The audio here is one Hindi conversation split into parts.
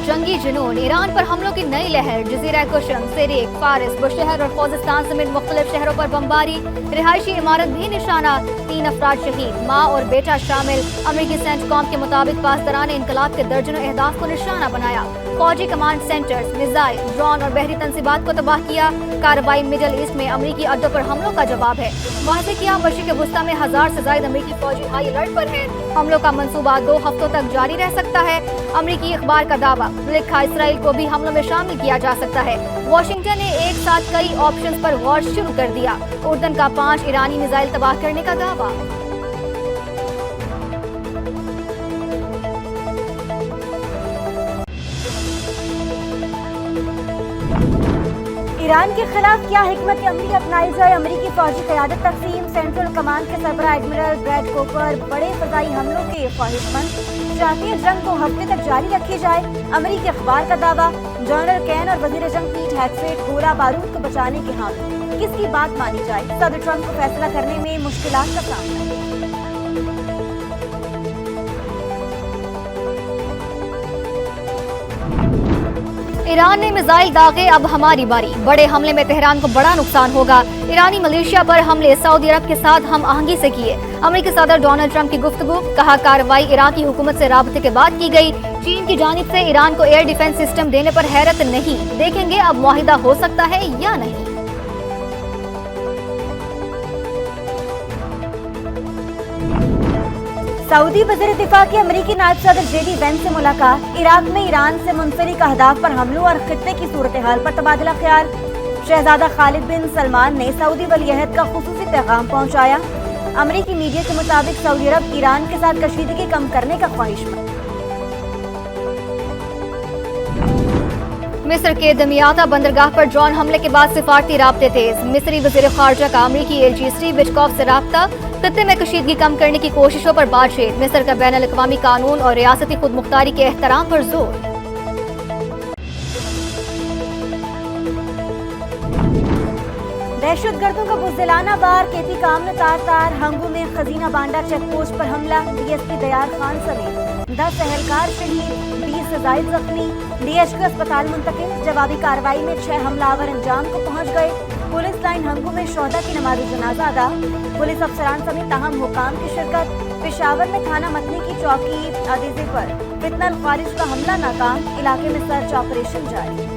जंगी जुनून, ईरान पर हमलों की नई लहर। जजीरा कुशम, सिरिक, फारिस, बुशहर और खोजिस्तान समेत मुख्तलिफ शहरों पर बमबारी। रिहायशी इमारत भी निशाना, 3 अफराद शहीद, माँ और बेटा शामिल। अमरीकी सेंटकॉम के मुताबिक पासदारान इनकलाब के दर्जनों अहदाफ को निशाना बनाया। फौजी कमांड सेंटर्स, मिसाइल, ड्रोन और बहरी तंसीबात को तबाह किया। कार्रवाई मिडल ईस्ट में अमरीकी अड्डों पर हमलों का जवाब है। वाज़ेह किया मशरिक़ वुस्ता में 1000 से ज्यादा अमरीकी फौजी हाई अलर्ट पर हैं। हमलों का मंसूबा 2 हफ्तों तक जारी रह सकता है। अमरीकी अखबार का दावा, लिखा इसराइल को भी हमलों में शामिल किया जा सकता है। वाशिंगटन ने एक साथ कई ऑप्शंस पर गौर शुरू कर दिया। उर्दन का 5 ईरानी मिसाइल तबाह करने का दावा। ईरान के खिलाफ क्या हिकमत अमली अपनाई जाए, अमरीकी फौजी क़यादत तकसीम। सेंट्रल कमांड के सरबराह एडमिरल ब्रैड कोपर बड़े फ़ज़ाई हमलों के ख्वाहिशमंद, चाहते हैं जंग 2 हफ्ते तक जारी रखी जाए। अमरीकी अखबार का दावा, जनरल कैन और वज़ीर जंग पीट हेगसेट गोला बारूद को बचाने के हामी। किसकी बात मानी जाए, सदर ट्रंप को फैसला करने में मुश्किलात का सामना। ईरान ने मिसाइल दागे, अब हमारी बारी। बड़े हमले में तेहरान को बड़ा नुकसान होगा। ईरानी मलेशिया पर हमले सऊदी अरब के साथ हम आहंगी से किए। अमेरिकी सदर डोनाल्ड ट्रंप की गुफ्तगू, कहा कार्रवाई इराकी हुकूमत से राबते के बाद की गई। चीन की जानिब से ईरान को एयर डिफेंस सिस्टम देने पर हैरत नहीं, देखेंगे अब मुआहिदा हो सकता है या नहीं। सऊदी वज़ीर दिफा की अमरीकी नायब सदर जेडी वेंस से मुलाकात। इराक में ईरान से मुंसलिक अहदाफ पर हमलों और खित्ते की सूरत हाल पर तबादला ख्याल। शहजादा खालिद बिन सलमान ने सऊदी वलीअहद का खुसूसी पैगाम पहुंचाया। अमरीकी मीडिया के मुताबिक सऊदी अरब ईरान के साथ कशीदगी कम करने का ख्वाहिशमंद। मिस्र के दमियाता बंदरगाह पर ड्रोन हमले के बाद सिफारती राब्ते तेज। मिस्री वज़ीर ख़ारजा का अमरीकी एलची स्टीव विटकॉफ से राब्ता, खित्ते में कशीदगी कम करने की कोशिशों पर बातचीत। मिस्र का बैनुल अक़वामी कानून और रियासती खुद मुख्तारी के एहतराम पर जोर। दहशतगर्दों का बुज़दिलाना वार, केपी काम ने तार हंगू में खजीना बांडा चेक पोस्ट पर हमला। डीएसपी दयार खान समेत 10 एहलकार शहीद, 20 से ज़ायद जख्मी। डीएचक्यू अस्पताल मुंतकिल। जवाबी कार्रवाई में 6 हमलावर अंजाम को पहुंच गए। पुलिस लाइन हंगू में शोहदा की नमाज जनाजा अदा। पुलिस अफसरान समेत ताहम हुकाम की शिरकत। पेशावर में थाना मतनी की चौकी अदीजे पर फितनल खारिज का हमला नाकाम। इलाके में सर्च ऑपरेशन जारी।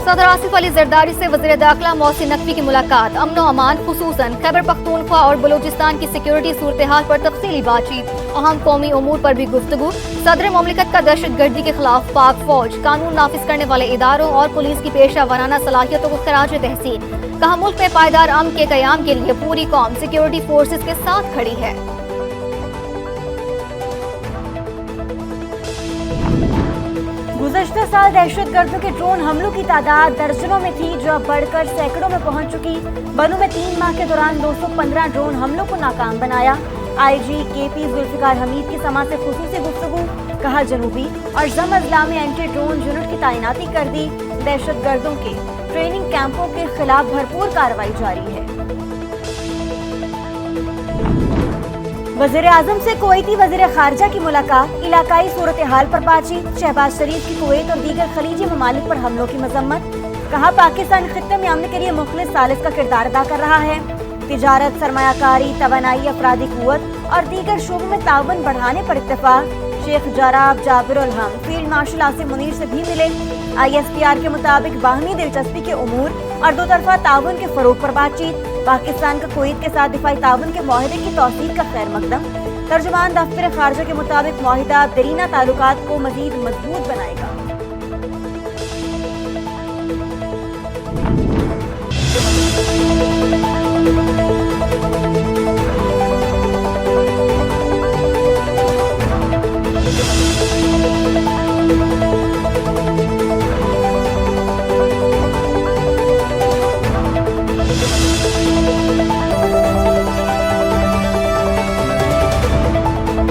सदर आसिफ अली जरदारी से वज़ीर दाखिला मोहसिन नकवी की मुलाकात। अमन व अमान, खुसूसन खैबर पख्तूनख्वा और बलूचिस्तान की सिक्योरिटी सूरत हाल पर तफसीली बातचीत। अहम कौमी उमूर पर भी गुफ्तगू। सदर मुमलिकत का दहशतगर्दी के खिलाफ पाक फौज, कानून नाफिज करने वाले इदारों और पुलिस की पेशा वाराना सलाहियतों को खराज तहसीन। कहा मुल्क में पायदार अमन के क़याम के लिए पूरी कौम सिक्योरिटी फोर्सेज के साथ खड़ी है। गुज़श्ता साल दहशतगर्दों के ड्रोन हमलों की तादाद दर्जनों में थी, जो अब बढ़कर सैकड़ों में पहुंच चुकी। बनू में 3 माह के दौरान 215 ड्रोन हमलों को नाकाम बनाया। आईजी केपी जुल्फिकार हमीद की समा से खुसूसी गुफ्तगू, कहा जनूबी और जम अजला में एंटी ड्रोन यूनिट की तैनाती कर दी। दहशतगर्दों के ट्रेनिंग कैंपों के खिलाफ भरपूर कार्रवाई जारी है। वज़ीर आज़म से कुवैती वज़ीर ख़ारजा की मुलाकात। इलाकाई सूरत हाल पर बातचीत। शहबाज शरीफ की कुवैत और दीगर खलीजी ममालिक पर हमलों की मजम्मत। कहा पाकिस्तान खित्ते में अमन के लिए मुखलिस सालिस का किरदार अदा कर रहा है। तिजारत, सरमायाकारी, तवानाई, अफरादी कुव्वत और दीगर शोबों में ताउन बढ़ाने पर इत्तेफाक। शेख जराब जाबिर उल हम फील्ड मार्शल आसिम मुनीर से भी मिले। ISPR के मुताबिक बाहमी दिलचस्पी के उमूर और 2 तरफा ताउन के फरोग पर बातचीत। पाकिस्तान का कुवैत के साथ दिफाई ताउन के मुआहदे की तौसीक का खैर मकदम। तर्जुमान दफ्तर खारजा के मुताबिक मुआहिदा दरीना ताल्लुकात को मजीद मजबूत बनाएगा।